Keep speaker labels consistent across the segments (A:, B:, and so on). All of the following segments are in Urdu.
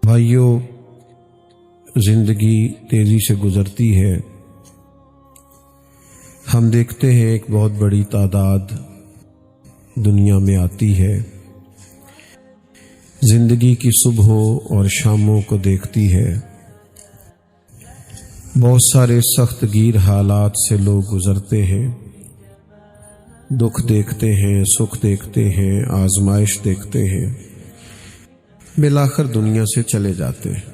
A: بھائیوں، زندگی تیزی سے گزرتی ہے۔ ہم دیکھتے ہیں ایک بہت بڑی تعداد دنیا میں آتی ہے، زندگی کی صبحوں اور شاموں کو دیکھتی ہے۔ بہت سارے سخت گیر حالات سے لوگ گزرتے ہیں، دکھ دیکھتے ہیں، سکھ دیکھتے ہیں، آزمائش دیکھتے ہیں، بالآخر دنیا سے چلے جاتے ہیں۔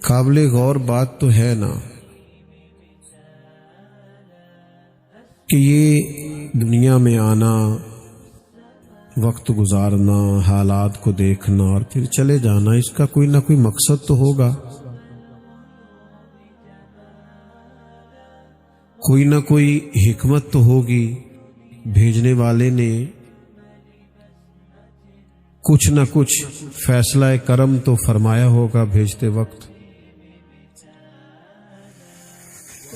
A: قابل غور بات تو ہے نا کہ یہ دنیا میں آنا، وقت گزارنا، حالات کو دیکھنا اور پھر چلے جانا، اس کا کوئی نہ کوئی مقصد تو ہوگا، کوئی نہ کوئی حکمت تو ہوگی۔ بھیجنے والے نے کچھ نہ کچھ فیصلہ کرم تو فرمایا ہوگا بھیجتے وقت۔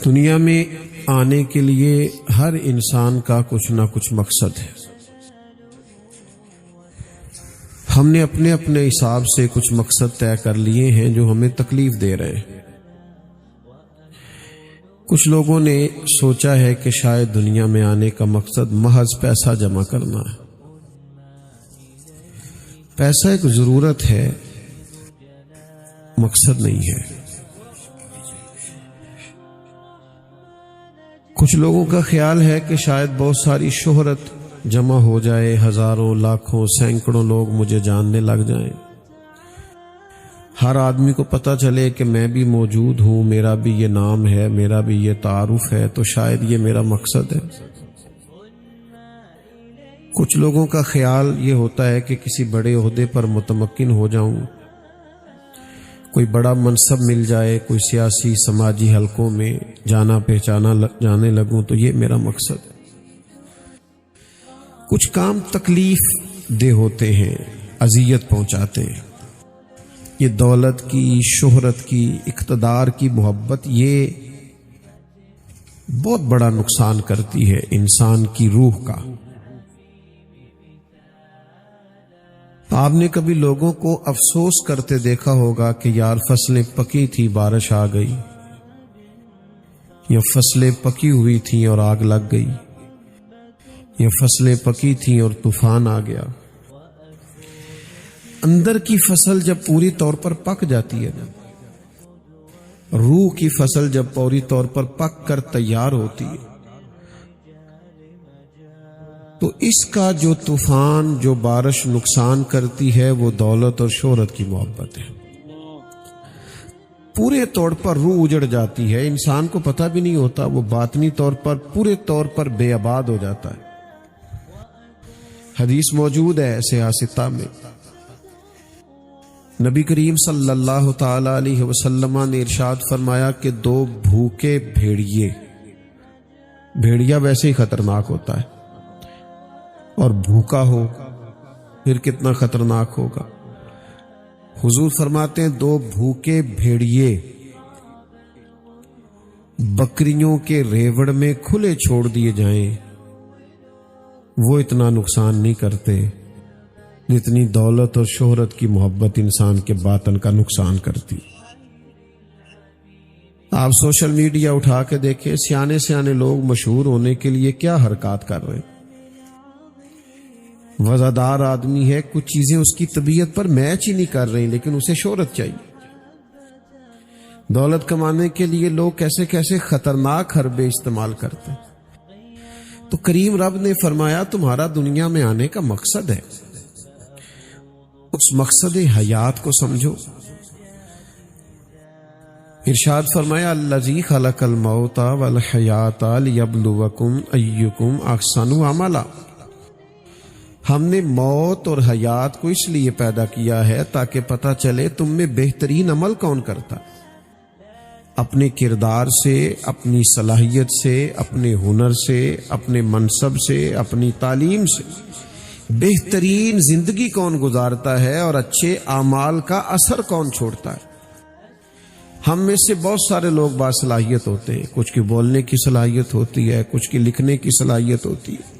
A: دنیا میں آنے کے لیے ہر انسان کا کچھ نہ کچھ مقصد ہے۔ ہم نے اپنے اپنے حساب سے کچھ مقصد طے کر لیے ہیں جو ہمیں تکلیف دے رہے ہیں۔ کچھ لوگوں نے سوچا ہے کہ شاید دنیا میں آنے کا مقصد محض پیسہ جمع کرنا ہے۔ پیسہ ایک ضرورت ہے، مقصد نہیں ہے۔ کچھ لوگوں کا خیال ہے کہ شاید بہت ساری شہرت جمع ہو جائے، ہزاروں، لاکھوں، سینکڑوں لوگ مجھے جاننے لگ جائیں، ہر آدمی کو پتہ چلے کہ میں بھی موجود ہوں، میرا بھی یہ نام ہے، میرا بھی یہ تعارف ہے، تو شاید یہ میرا مقصد ہے۔ کچھ لوگوں کا خیال یہ ہوتا ہے کہ کسی بڑے عہدے پر متمکن ہو جاؤں، کوئی بڑا منصب مل جائے، کوئی سیاسی سماجی حلقوں میں جانا پہچانا جانے لگوں، تو یہ میرا مقصد ہے۔ کچھ کام تکلیف دہ ہوتے ہیں، اذیت پہنچاتے ہیں۔ یہ دولت کی، شہرت کی، اقتدار کی محبت یہ بہت بڑا نقصان کرتی ہے انسان کی روح کا۔ آپ نے کبھی لوگوں کو افسوس کرتے دیکھا ہوگا کہ یار فصلیں پکی تھی، بارش آ گئی، یا فصلیں پکی ہوئی تھیں اور آگ لگ گئی، یا فصلیں پکی تھیں اور طوفان آ گیا۔ اندر کی فصل جب پوری طور پر پک جاتی ہے نا، روح کی فصل جب پوری طور پر پک کر تیار ہوتی ہے، تو اس کا جو طوفان، جو بارش نقصان کرتی ہے، وہ دولت اور شہرت کی محبت ہے۔ پورے طور پر روح اجڑ جاتی ہے، انسان کو پتہ بھی نہیں ہوتا، وہ باطنی طور پر پورے طور پر بے آباد ہو جاتا ہے۔ حدیث موجود ہے سیاستہ میں، نبی کریم صلی اللہ تعالی علیہ وسلم نے ارشاد فرمایا کہ دو بھوکے بھیڑیا ویسے ہی خطرناک ہوتا ہے، اور بھوکا ہو پھر کتنا خطرناک ہوگا۔ حضور فرماتے ہیں دو بھوکے بھیڑیے بکریوں کے ریوڑ میں کھلے چھوڑ دیے جائیں، وہ اتنا نقصان نہیں کرتے جتنی دولت اور شہرت کی محبت انسان کے باطن کا نقصان کرتی۔ آپ سوشل میڈیا اٹھا کے دیکھیں، سیانے سیانے لوگ مشہور ہونے کے لیے کیا حرکات کر رہے ہیں۔ وزادار آدمی ہے، کچھ چیزیں اس کی طبیعت پر میچ ہی نہیں کر رہی، لیکن اسے شہرت چاہیے۔ دولت کمانے کے لیے لوگ کیسے کیسے خطرناک حربے استعمال کرتے ہیں۔ تو کریم رب نے فرمایا تمہارا دنیا میں آنے کا مقصد ہے، اس مقصد حیات کو سمجھو۔ ارشاد فرمایا الذی خلق الموت والحیات لیبلوکم ایکم احسن عملا، ہم نے موت اور حیات کو اس لیے پیدا کیا ہے تاکہ پتہ چلے تم میں بہترین عمل کون کرتا ہے۔ اپنے کردار سے، اپنی صلاحیت سے، اپنے ہنر سے، اپنے منصب سے، اپنی تعلیم سے بہترین زندگی کون گزارتا ہے اور اچھے اعمال کا اثر کون چھوڑتا ہے۔ ہم میں سے بہت سارے لوگ باصلاحیت ہوتے ہیں، کچھ کی بولنے کی صلاحیت ہوتی ہے، کچھ کی لکھنے کی صلاحیت ہوتی ہے،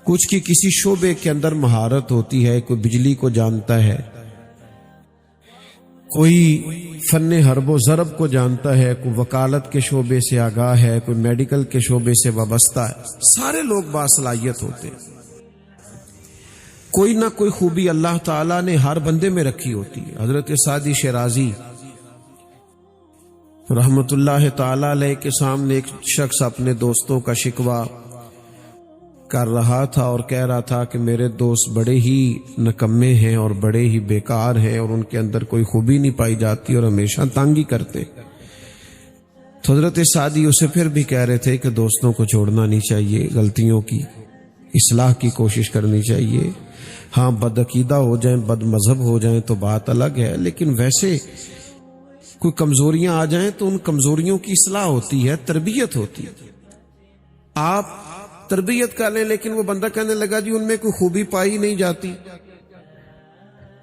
A: کچھ کی کسی شعبے کے اندر مہارت ہوتی ہے، کوئی بجلی کو جانتا ہے، کوئی فن حرب و ضرب کو جانتا ہے، کوئی وکالت کے شعبے سے آگاہ ہے، کوئی میڈیکل کے شعبے سے وابستہ ہے۔ سارے لوگ باصلاحیت ہوتے ہیں، کوئی نہ کوئی خوبی اللہ تعالیٰ نے ہر بندے میں رکھی ہوتی ہے۔ حضرت سعدی شیرازی رحمت اللہ تعالی علیہ کے سامنے ایک شخص اپنے دوستوں کا شکوہ کر رہا تھا اور کہہ رہا تھا کہ میرے دوست بڑے ہی نکمے ہیں اور بڑے ہی بیکار ہیں اور ان کے اندر کوئی خوبی نہیں پائی جاتی اور ہمیشہ تانگی کرتے۔ تو حضرت سعدی اسے پھر بھی کہہ رہے تھے کہ دوستوں کو چھوڑنا نہیں چاہیے، غلطیوں کی اصلاح کی کوشش کرنی چاہیے۔ ہاں بدعقیدہ ہو جائیں، بد مذہب ہو جائیں تو بات الگ ہے، لیکن ویسے کوئی کمزوریاں آ جائیں تو ان کمزوریوں کی اصلاح ہوتی ہے، تربیت ہوتی ہے۔ آپ تربیت کر لیں لیکن وہ بندہ کہنے لگا جی ان میں کوئی خوبی پائی نہیں جاتی،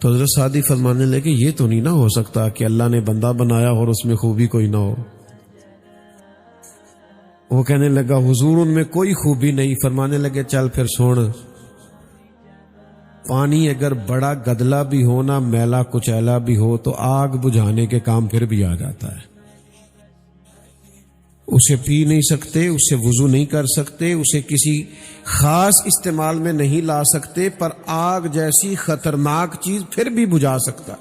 A: تو حضرت سعدی فرمانے لگے یہ تو نہیں نہ ہو سکتا کہ اللہ نے بندہ بنایا اور اس میں خوبی کوئی نہ ہو۔ وہ کہنے لگا حضور ان میں کوئی خوبی نہیں۔ فرمانے لگے چل پھر سن، پانی اگر بڑا گدلا بھی ہو نا، میلا کچیلا بھی ہو، تو آگ بجھانے کے کام پھر بھی آ جاتا ہے۔ اسے پی نہیں سکتے، اسے وضو نہیں کر سکتے، اسے کسی خاص استعمال میں نہیں لا سکتے، پر آگ جیسی خطرناک چیز پھر بھی بجھا سکتا۔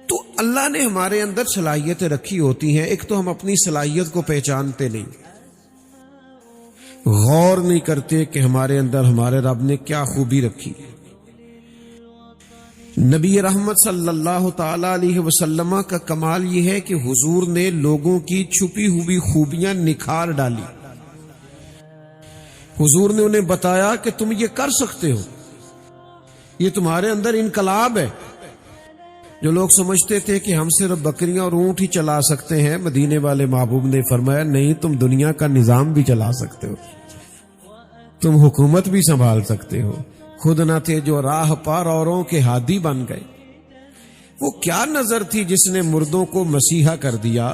A: تو اللہ نے ہمارے اندر صلاحیتیں رکھی ہوتی ہیں، ایک تو ہم اپنی صلاحیت کو پہچانتے نہیں، غور نہیں کرتے کہ ہمارے اندر ہمارے رب نے کیا خوبی رکھی۔ نبی رحمت صلی اللہ تعالی علیہ وسلم کا کمال یہ ہے کہ حضور نے لوگوں کی چھپی ہوئی خوبیاں نکھار ڈالی۔ حضور نے انہیں بتایا کہ تم یہ کر سکتے ہو، یہ تمہارے اندر انقلاب ہے۔ جو لوگ سمجھتے تھے کہ ہم صرف بکریاں اور اونٹ ہی چلا سکتے ہیں، مدینے والے محبوب نے فرمایا نہیں، تم دنیا کا نظام بھی چلا سکتے ہو، تم حکومت بھی سنبھال سکتے ہو۔ خود نہ تھے جو راہ پار اوروں کے ہادی بن گئے۔ وہ کیا نظر تھی جس نے مردوں کو مسیحا کر دیا؟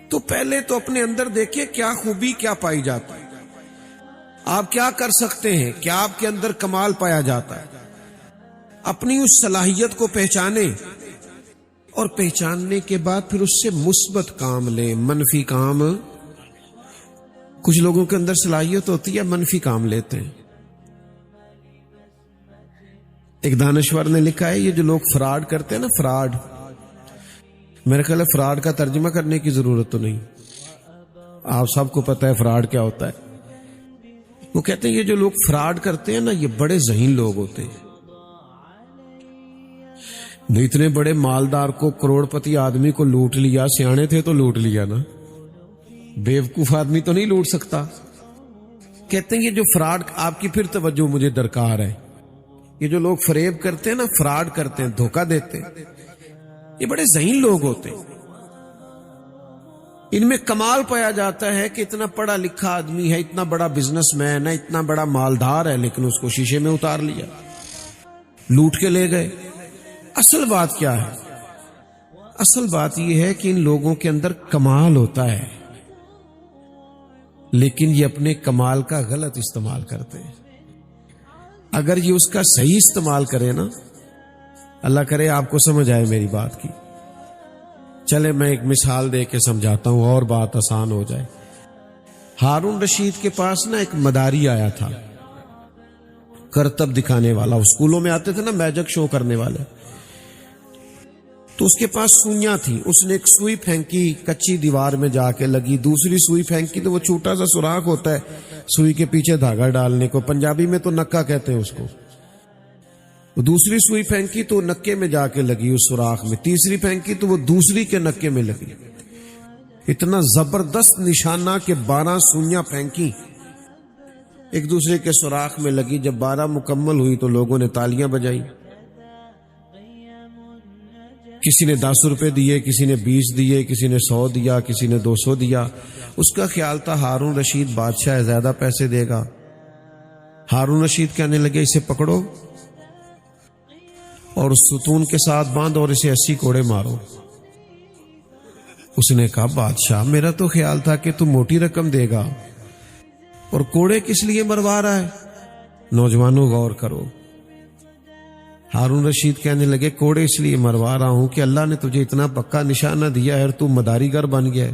A: تو پہلے تو اپنے اندر دیکھیں کیا خوبی کیا پائی جاتی ہے، آپ کیا کر سکتے ہیں، کیا آپ کے اندر کمال پایا جاتا ہے۔ اپنی اس صلاحیت کو پہچانیں اور پہچاننے کے بعد پھر اس سے مثبت کام لیں، منفی کام۔ کچھ لوگوں کے اندر صلاحیت ہوتی ہے منفی کام لیتے ہیں۔ ایک دانشور نے لکھا ہے یہ جو لوگ فراڈ کرتے ہیں نا، فراڈ، میرے خیال ہے فراڈ کا ترجمہ کرنے کی ضرورت تو نہیں، آپ سب کو پتہ ہے فراڈ کیا ہوتا ہے۔ وہ کہتے ہیں یہ جو لوگ فراڈ کرتے ہیں نا یہ بڑے ذہین لوگ ہوتے ہیں۔ نہیں اتنے بڑے مالدار کو، کروڑ پتی آدمی کو لوٹ لیا، سیانے تھے تو لوٹ لیا نا، بیوقوف آدمی تو نہیں لوٹ سکتا۔ کہتے ہیں یہ جو فراڈ، آپ کی پھر توجہ مجھے درکار ہے، یہ جو لوگ فریب کرتے ہیں نا، فراڈ کرتے ہیں، دھوکہ دیتے ہیں، یہ بڑے ذہین لوگ ہوتے ہیں۔ ان میں کمال پایا جاتا ہے کہ اتنا پڑھا لکھا آدمی ہے، اتنا بڑا بزنس مین ہے، اتنا بڑا مالدار ہے، لیکن اس کو شیشے میں اتار لیا، لوٹ کے لے گئے۔ اصل بات کیا ہے؟ اصل بات یہ ہے کہ ان لوگوں کے اندر کمال ہوتا ہے، لیکن یہ اپنے کمال کا غلط استعمال کرتے ہیں۔ اگر یہ اس کا صحیح استعمال کرے نا، اللہ کرے آپ کو سمجھ آئے میری بات کی، چلے میں ایک مثال دے کے سمجھاتا ہوں اور بات آسان ہو جائے۔ ہارون رشید کے پاس نا ایک مداری آیا تھا، کرتب دکھانے والا، اسکولوں میں آتے تھے نا میجک شو کرنے والے، تو اس کے پاس سوئیاں تھیں، اس نے ایک سوئی پھینکی، کچی دیوار میں جا کے لگی، دوسری سوئی پھینکی تو وہ چھوٹا سا سوراخ ہوتا ہے سوئی کے پیچھے دھاگا ڈالنے کو، پنجابی میں تو نکا کہتے ہیں اس کو۔ دوسری سوئی پھینکی تو نکے میں جا کے لگی اس سوراخ میں، تیسری پھینکی تو وہ دوسری کے نکے میں لگی۔ اتنا زبردست نشانہ کہ 12 سوئیاں پھینکی، ایک دوسرے کے سوراخ میں لگی۔ جب 12 مکمل ہوئی تو لوگوں نے تالیاں بجائی، کسی نے 10 روپے دیے، کسی نے 20 دیے، کسی نے 100 دیا، کسی نے 200 دیا۔ اس کا خیال تھا ہارون رشید بادشاہ ہے، زیادہ پیسے دے گا۔ ہارون رشید کہنے لگے اسے پکڑو اور ستون کے ساتھ باندھ اور اسے 80 کوڑے مارو۔ اس نے کہا بادشاہ میرا تو خیال تھا کہ تم موٹی رقم دے گا، اور کوڑے کس لیے مروا رہا ہے؟ نوجوانوں غور کرو. ہارون رشید کہنے لگے کوڑے اس لیے مروا رہا ہوں کہ اللہ نے تجھے اتنا پکا نشانہ دیا ہے اور تو مداری گر بن گیا ہے.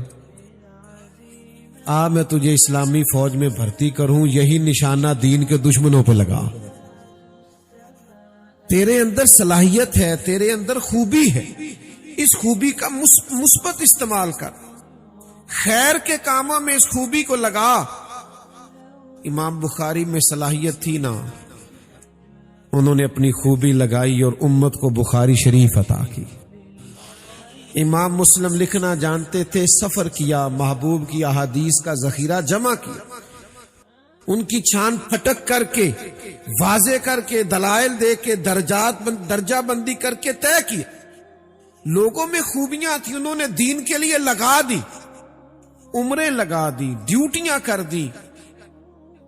A: میں تجھے اسلامی فوج میں بھرتی کروں، یہی نشانہ دین کے دشمنوں پہ لگا. تیرے اندر صلاحیت ہے، تیرے اندر خوبی ہے، اس خوبی کا مثبت استعمال کر، خیر کے کاموں میں اس خوبی کو لگا. امام بخاری میں صلاحیت تھی نا، انہوں نے اپنی خوبی لگائی اور امت کو بخاری شریف عطا کی. امام مسلم لکھنا جانتے تھے، سفر کیا، محبوب کی احادیث کا ذخیرہ جمع کیا، ان کی چھان پھٹک کر کے، واضح کر کے، دلائل دے کے، درجہ بندی کر کے طے کیا. لوگوں میں خوبیاں تھیں، انہوں نے دین کے لیے لگا دی، عمریں لگا دی، ڈیوٹیاں کر دی.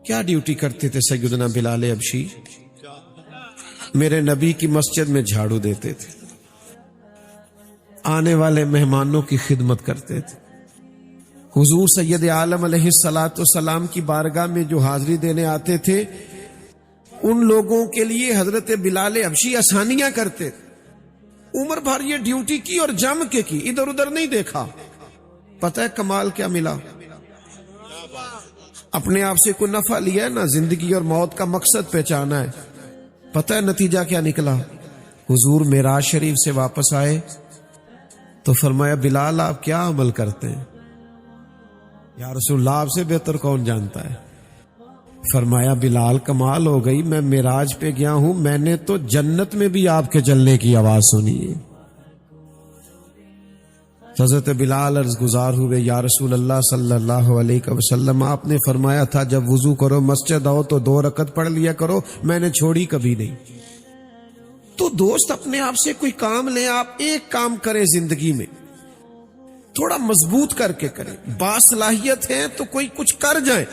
A: کیا ڈیوٹی کرتے تھے سیدنا بلال حبشی؟ میرے نبی کی مسجد میں جھاڑو دیتے تھے، آنے والے مہمانوں کی خدمت کرتے تھے. حضور سید عالم علیہ السلام کی بارگاہ میں جو حاضری دینے آتے تھے، ان لوگوں کے لیے حضرت بلال حبشی آسانیاں کرتے تھے. عمر بھر یہ ڈیوٹی کی اور جم کے کی، ادھر ادھر نہیں دیکھا. پتہ ہے کمال کیا ملا؟ اپنے آپ سے کوئی نفع لیا ہے نا، زندگی اور موت کا مقصد پہچانا ہے. پتہ ہے نتیجہ کیا نکلا؟ حضور معراج شریف سے واپس آئے تو فرمایا بلال آپ کیا عمل کرتے ہیں؟ یا رسول اللہ آپ سے بہتر کون جانتا ہے؟ فرمایا بلال کمال ہو گئی، میں معراج پہ گیا ہوں، میں نے تو جنت میں بھی آپ کے چلنے کی آواز سنی ہے. حضرت بلال عرض گزار ہوئے، یا رسول اللہ صلی اللہ علیہ وسلم آپ نے فرمایا تھا جب وضو کرو مسجد آؤ تو 2 رکعت پڑھ لیا کرو، میں نے چھوڑی کبھی نہیں. تو دوست اپنے آپ سے کوئی کام لیں، آپ ایک کام کریں زندگی میں، تھوڑا مضبوط کر کے کریں. باصلاحیت ہیں تو کوئی کچھ کر جائیں.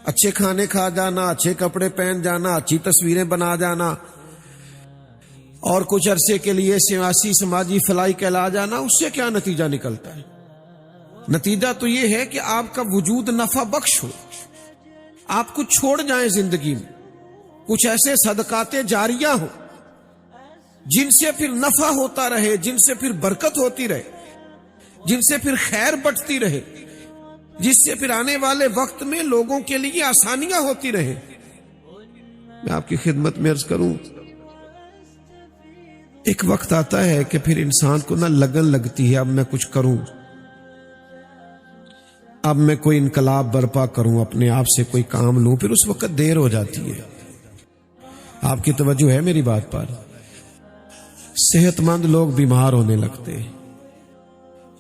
A: اچھے کھانے کھا جانا، اچھے کپڑے پہن جانا، اچھی تصویریں بنا جانا اور کچھ عرصے کے لیے سیاسی سماجی فلاحی کہلا جانا، اس سے کیا نتیجہ نکلتا ہے؟ نتیجہ تو یہ ہے کہ آپ کا وجود نفع بخش ہو، آپ کچھ چھوڑ جائیں زندگی میں، کچھ ایسے صدقات جاریہ ہو جن سے پھر نفع ہوتا رہے، جن سے پھر برکت ہوتی رہے، جن سے پھر خیر بٹتی رہے، جس سے پھر آنے والے وقت میں لوگوں کے لیے آسانیاں ہوتی رہے. میں آپ کی خدمت میں عرض کروں، ایک وقت آتا ہے کہ پھر انسان کو نہ لگن لگتی ہے اب میں کچھ کروں، اب میں کوئی انقلاب برپا کروں، اپنے آپ سے کوئی کام لوں، پھر اس وقت دیر ہو جاتی ہے. آپ کی توجہ ہے میری بات پر؟ صحت مند لوگ بیمار ہونے لگتے،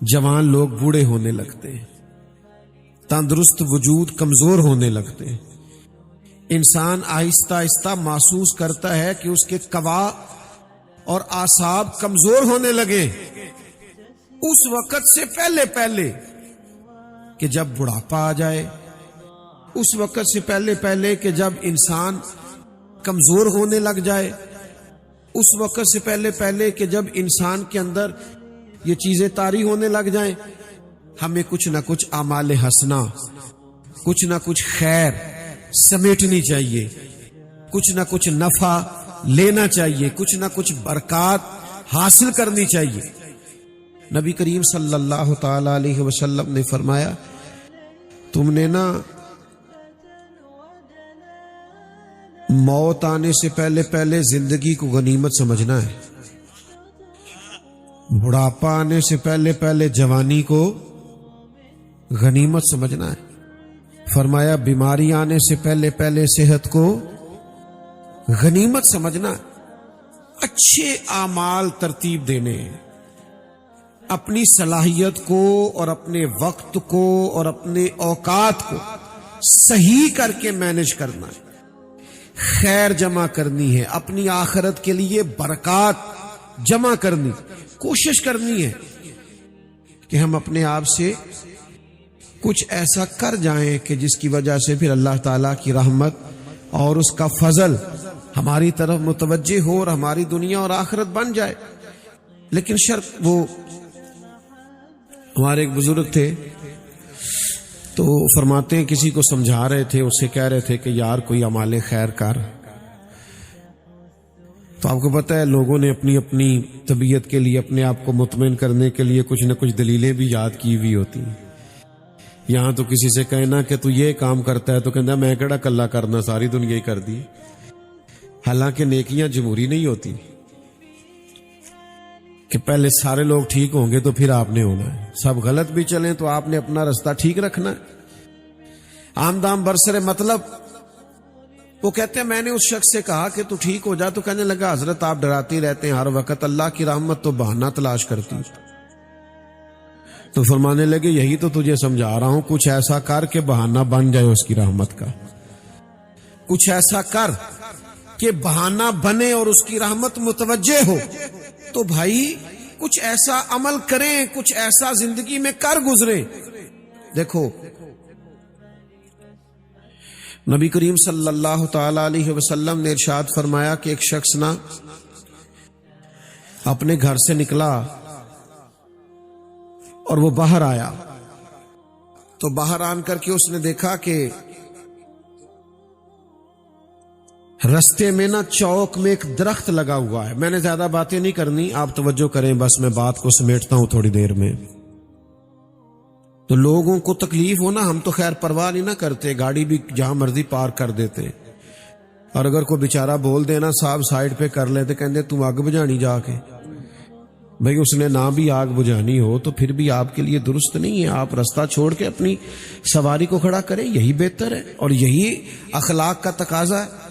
A: جوان لوگ بوڑھے ہونے لگتے، تندرست وجود کمزور ہونے لگتے. انسان آہستہ آہستہ محسوس کرتا ہے کہ اس کے قوا اور اعصاب کمزور ہونے لگے. اس وقت سے پہلے کہ جب بڑھاپا آ جائے، اس وقت سے پہلے کہ جب انسان کمزور ہونے لگ جائے، اس وقت سے پہلے کہ جب انسان کے اندر یہ چیزیں طاری ہونے لگ جائیں، ہمیں کچھ نہ کچھ اعمال حسنہ، کچھ نہ کچھ خیر سمیٹنی چاہیے، کچھ نہ کچھ نفع لینا چاہیے، کچھ نہ کچھ برکات حاصل کرنی چاہیے. نبی کریم صلی اللہ تعالی علیہ وسلم نے فرمایا تم نے نا موت آنے سے پہلے زندگی کو غنیمت سمجھنا ہے، بڑھاپا آنے سے پہلے جوانی کو غنیمت سمجھنا ہے. فرمایا بیماری آنے سے پہلے صحت کو غنیمت سمجھنا، اچھے اعمال ترتیب دینے، اپنی صلاحیت کو اور اپنے وقت کو اور اپنے اوقات کو صحیح کر کے مینج کرنا ہے، خیر جمع کرنی ہے، اپنی آخرت کے لیے برکات جمع کرنی، کوشش کرنی ہے کہ ہم اپنے آپ سے کچھ ایسا کر جائیں کہ جس کی وجہ سے پھر اللہ تعالیٰ کی رحمت اور اس کا فضل ہماری طرف متوجہ ہو اور ہماری دنیا اور آخرت بن جائے. لیکن شرط وہ ہمارے ایک بزرگ تھے تو فرماتے ہیں کسی کو سمجھا رہے تھے، اسے کہہ رہے تھے کہ یار کوئی اعمال خیر کر. تو آپ کو پتہ ہے لوگوں نے اپنی اپنی طبیعت کے لیے، اپنے آپ کو مطمئن کرنے کے لیے کچھ نہ کچھ دلیلیں بھی یاد کی ہوئی ہوتی ہیں. یہاں تو کسی سے کہنا کہ تو یہ کام کرتا ہے تو کہنا میں کیڑا کلا کرنا، ساری دنیا ہی کر دی. حالانکہ نیکیاں جمہوری نہیں ہوتی کہ پہلے سارے لوگ ٹھیک ہوں گے تو پھر آپ نے ہونا ہے. سب غلط بھی چلیں تو آپ نے اپنا رستہ ٹھیک رکھنا ہے. آمدام برسر مطلب وہ کہتے ہیں میں نے اس شخص سے کہا کہ تو ٹھیک ہو جا، تو کہنے لگا حضرت آپ ڈراتی رہتے ہیں ہر وقت، اللہ کی رحمت تو بہانہ تلاش کرتی. تو فرمانے لگے یہی تو تجھے سمجھا رہا ہوں، کچھ ایسا کر کہ بہانہ بن جائے اس کی رحمت کا. کچھ ایسا کر کہ بہانہ بنے اور اس کی رحمت متوجہ ہو. تو بھائی کچھ ایسا عمل کریں، کچھ ایسا زندگی میں کر گزریں. دیکھو نبی کریم صلی اللہ تعالی علیہ وسلم نے ارشاد فرمایا کہ ایک شخص نا اپنے گھر سے نکلا اور وہ باہر آیا، تو باہر آن کر کے اس نے دیکھا کہ رستے میں نا چوک میں ایک درخت لگا ہوا ہے. میں نے زیادہ باتیں نہیں کرنی، آپ توجہ کریں، بس میں بات کو سمیٹتا ہوں تھوڑی دیر میں. تو لوگوں کو تکلیف ہونا ہم تو خیر پرواہ نہیں نہ کرتے، گاڑی بھی جہاں مرضی پارک کر دیتے. اور اگر کوئی بیچارہ بول دینا صاحب سائیڈ پہ کر لیتے، کہتے تم آگ بجھانی جا کے. بھئی اس نے نہ بھی آگ بجھانی ہو تو پھر بھی آپ کے لیے درست نہیں ہے. آپ رستہ چھوڑ کے اپنی سواری کو کھڑا کریں، یہی بہتر ہے اور یہی اخلاق کا تقاضا ہے.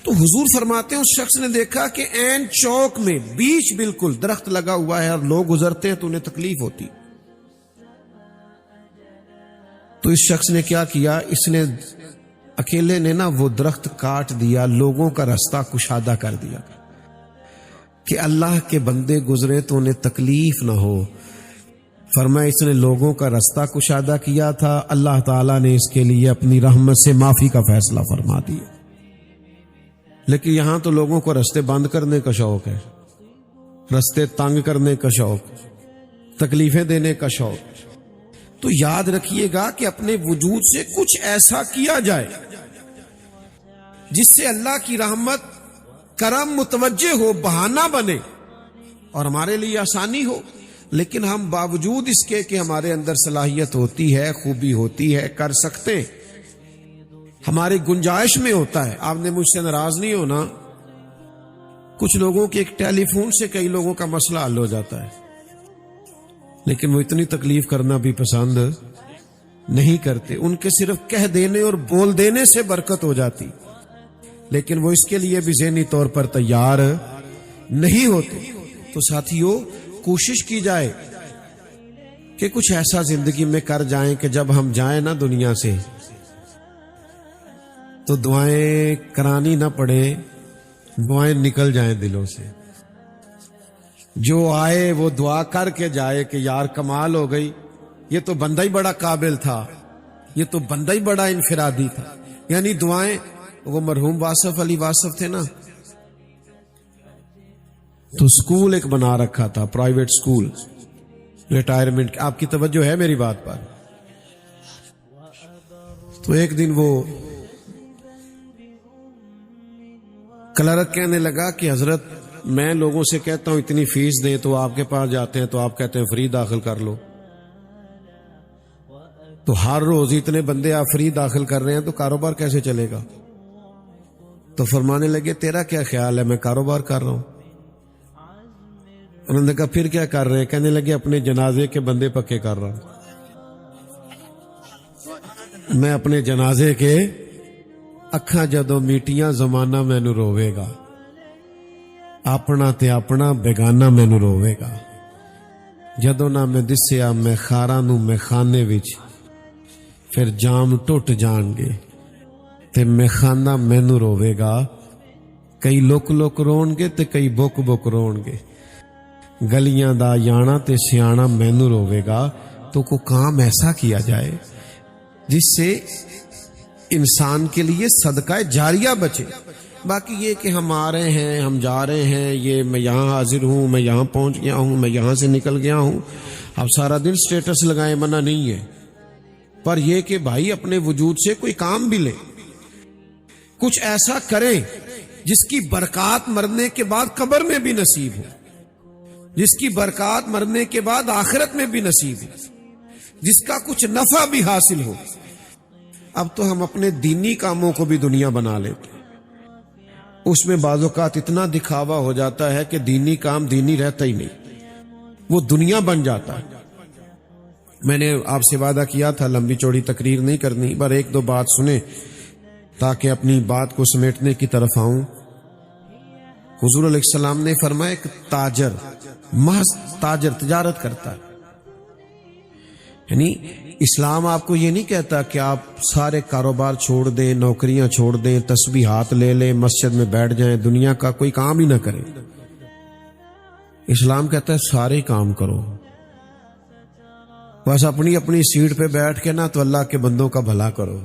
A: تو حضور فرماتے ہیں اس شخص نے دیکھا کہ عین چوک میں بیچ بالکل درخت لگا ہوا ہے اور لوگ گزرتے ہیں تو انہیں تکلیف ہوتی. تو اس شخص نے کیا کیا، اس نے اکیلے نے نا وہ درخت کاٹ دیا، لوگوں کا رستہ کشادہ کر دیا کہ اللہ کے بندے گزرے تو انہیں تکلیف نہ ہو. فرمایا اس نے لوگوں کا رستہ کشادہ کیا تھا، اللہ تعالیٰ نے اس کے لیے اپنی رحمت سے معافی کا فیصلہ فرما دیا. لیکن یہاں تو لوگوں کو رستے بند کرنے کا شوق ہے، رستے تنگ کرنے کا شوق، تکلیفیں دینے کا شوق. تو یاد رکھیے گا کہ اپنے وجود سے کچھ ایسا کیا جائے جس سے اللہ کی رحمت کرم متوجہ ہو، بہانہ بنے اور ہمارے لیے آسانی ہو. لیکن ہم باوجود اس کے کہ ہمارے اندر صلاحیت ہوتی ہے، خوبی ہوتی ہے، کر سکتے ہیں، ہماری گنجائش میں ہوتا ہے. آپ نے مجھ سے ناراض نہیں ہونا، کچھ لوگوں کے ایک ٹیلی فون سے کئی لوگوں کا مسئلہ حل ہو جاتا ہے، لیکن وہ اتنی تکلیف کرنا بھی پسند نہیں کرتے. ان کے صرف کہہ دینے اور بول دینے سے برکت ہو جاتی، لیکن وہ اس کے لیے بھی ذہنی طور پر تیار نہیں ہوتے. تو ساتھیو کوشش کی جائے کہ کچھ ایسا زندگی میں کر جائیں کہ جب ہم جائیں نا دنیا سے تو دعائیں کرانی نہ پڑے، دعائیں نکل جائیں دلوں سے. جو آئے وہ دعا کر کے جائے کہ یار کمال ہو گئی، یہ تو بندہ ہی بڑا قابل تھا، یہ تو بندہ ہی بڑا انفرادی تھا. یعنی دعائیں، وہ مرحوم واصف علی واصف تھے نا، تو سکول ایک بنا رکھا تھا، پرائیویٹ سکول، ریٹائرمنٹ. آپ کی توجہ ہے میری بات پر؟ تو ایک دن وہ کلرک کہنے لگا کہ حضرت میں لوگوں سے کہتا ہوں اتنی فیس دیں تو آپ کے پاس جاتے ہیں تو آپ کہتے ہیں فری داخل کر لو. تو ہر روز اتنے بندے آپ فری داخل کر رہے ہیں تو کاروبار کیسے چلے گا؟ تو فرمانے لگے تیرا کیا خیال ہے؟ میں کاروبار کر رہا ہوں. انہوں نے کہا پھر کیا کر رہے ہیں؟ کہنے لگے اپنے جنازے کے بندے پکے کر رہا ہوں. میں اپنے جنازے کے اکھاں جدوں میٹیاں زمانہ مینوں روے گا، اپنا تے اپنا بیگانہ مینوں روے گا. جدوں نہ میں دسیا میں خاراں نوں میں خانے وچ، پھر جام ٹوٹ جان گے تے میں خانہ مینوں روے گا. کئی لک لک رون گے تے کئی بک بک رون گے، گلیاں دا یانا تے سیانا مینوں روے گا. تو کو کام ایسا کیا جائے جس سے انسان کے لیے صدقہ جاریہ بچے. باقی یہ کہ ہم آ رہے ہیں، ہم جا رہے ہیں، یہ میں یہاں حاضر ہوں، میں یہاں پہنچ گیا ہوں، میں یہاں سے نکل گیا ہوں، اب سارا دن سٹیٹس لگائیں منع نہیں ہے، پر یہ کہ بھائی اپنے وجود سے کوئی کام بھی لیں، کچھ ایسا کریں جس کی برکات مرنے کے بعد قبر میں بھی نصیب ہو، جس کی برکات مرنے کے بعد آخرت میں بھی نصیب ہو، جس کا کچھ نفع بھی حاصل ہو۔ اب تو ہم اپنے دینی کاموں کو بھی دنیا بنا لیتے، اس میں بعض اوقات اتنا دکھاوا ہو جاتا ہے کہ دینی کام دینی رہتا ہی نہیں، وہ دنیا بن جاتا ہے۔ میں نے آپ سے وعدہ کیا تھا لمبی چوڑی تقریر نہیں کرنی، پر ایک دو بات سنیں تاکہ اپنی بات کو سمیٹنے کی طرف آؤں۔ حضور علیہ السلام نے فرمایا ایک تاجر، محض تاجر تجارت کرتا ہے، یعنی اسلام آپ کو یہ نہیں کہتا کہ آپ سارے کاروبار چھوڑ دیں، نوکریاں چھوڑ دیں، تسبیحات لے لیں، مسجد میں بیٹھ جائیں، دنیا کا کوئی کام ہی نہ کریں۔ اسلام کہتا ہے سارے کام کرو، بس اپنی اپنی سیٹ پہ بیٹھ کے نا تو اللہ کے بندوں کا بھلا کرو۔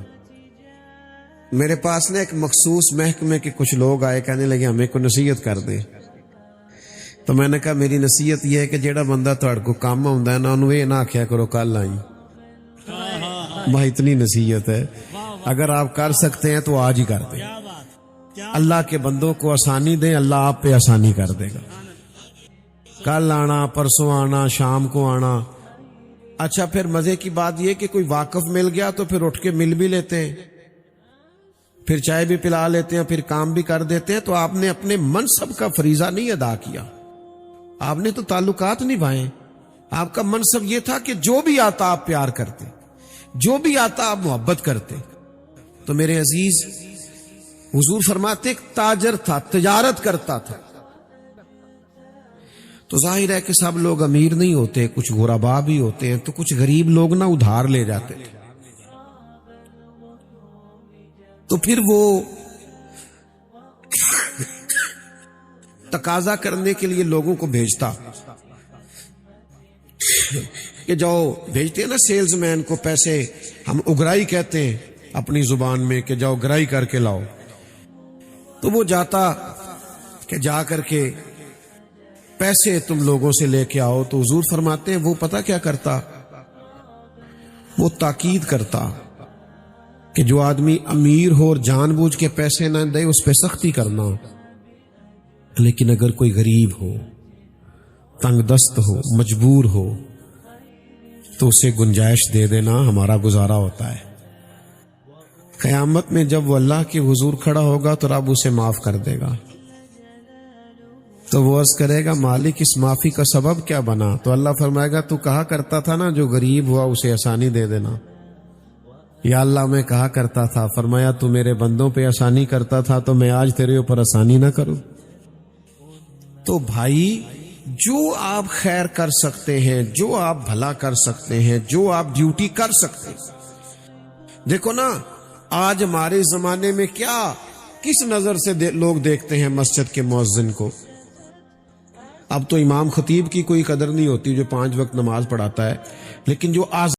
A: میرے پاس نا ایک مخصوص محکمے کے کچھ لوگ آئے، کہنے لگے ہمیں کو نصیحت کر دیں، تو میں نے کہا میری نصیحت یہ ہے کہ جیڑا بندہ تہاڈے کو کام ہوندا ہے نا انہوں یہ نہ آکھیا کرو کل آئی، بھائی اتنی نصیحت ہے، اگر آپ کر سکتے ہیں تو آج ہی کر دیں۔ اللہ کے بندوں کو آسانی دیں، اللہ آپ پہ آسانی کر دے گا۔ کل آنا، پرسوں آنا، شام کو آنا۔ اچھا پھر مزے کی بات یہ کہ کوئی واقف مل گیا تو پھر اٹھ کے مل بھی لیتے ہیں، پھر چائے بھی پلا لیتے ہیں، پھر کام بھی کر دیتے ہیں۔ تو آپ نے اپنے منصب کا فریضہ نہیں ادا کیا، آپ نے تو تعلقات نبھائے۔ آپ کا منصب یہ تھا کہ جو بھی آتا آپ پیار کرتے، جو بھی آتا آپ محبت کرتے۔ تو میرے عزیز حضور فرماتے ایک تاجر تھا، تجارت کرتا تھا۔ تو ظاہر ہے کہ سب لوگ امیر نہیں ہوتے، کچھ غربا بھی ہوتے ہیں، تو کچھ غریب لوگ نہ ادھار لے جاتے تھے۔ تو پھر وہ تقاضا کرنے کے لیے لوگوں کو بھیجتا کہ جاؤ، بھیجتے ہیں نا سیلز مین کو پیسے، ہم اگرائی کہتے ہیں اپنی زبان میں، کہ جاؤ گرائی کر کے لاؤ۔ تو وہ جاتا کہ جا کر کے پیسے تم لوگوں سے لے کے آؤ۔ تو حضور فرماتے ہیں وہ پتہ کیا کرتا، وہ تاکید کرتا کہ جو آدمی امیر ہو اور جان بوجھ کے پیسے نہ دے اس پہ سختی کرنا، لیکن اگر کوئی غریب ہو، تنگ دست ہو، مجبور ہو تو اسے گنجائش دے دینا، ہمارا گزارا ہوتا ہے۔ قیامت میں جب وہ اللہ کے حضور کھڑا ہوگا تو رب اسے معاف کر دے گا۔ تو وہ عرض کرے گا مالک اس معافی کا سبب کیا بنا؟ تو اللہ فرمائے گا تو کہا کرتا تھا نا جو غریب ہوا اسے آسانی دے دینا۔ یا اللہ میں کہا کرتا تھا، فرمایا تو میرے بندوں پہ آسانی کرتا تھا تو میں آج تیرے اوپر آسانی نہ کروں؟ تو بھائی جو آپ خیر کر سکتے ہیں، جو آپ بھلا کر سکتے ہیں، جو آپ ڈیوٹی کر سکتے ہیں۔ دیکھو نا آج ہمارے زمانے میں کیا کس نظر سے لوگ دیکھتے ہیں مسجد کے مؤذن کو۔ اب تو امام خطیب کی کوئی قدر نہیں ہوتی جو 5 وقت نماز پڑھاتا ہے، لیکن جو